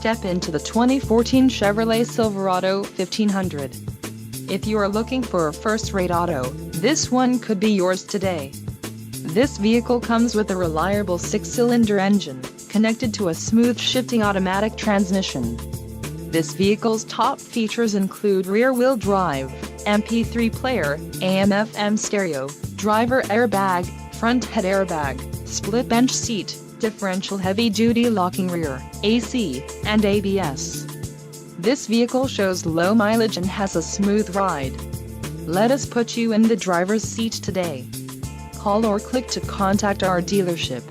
step into the 2014 Chevrolet Silverado 1500. If you are looking for a first-rate auto, this one could be yours today. This vehicle comes with a reliable 6-cylinder engine, connected to a smooth shifting automatic transmission. This vehicle's top features include rear-wheel drive, MP3 player, AM/FM stereo, driver airbag, front head airbag, split bench seat, differential heavy-duty locking rear, AC, and ABS. This vehicle shows low mileage and has a smooth ride. Let us put you in the driver's seat today. Call or click to contact our dealership.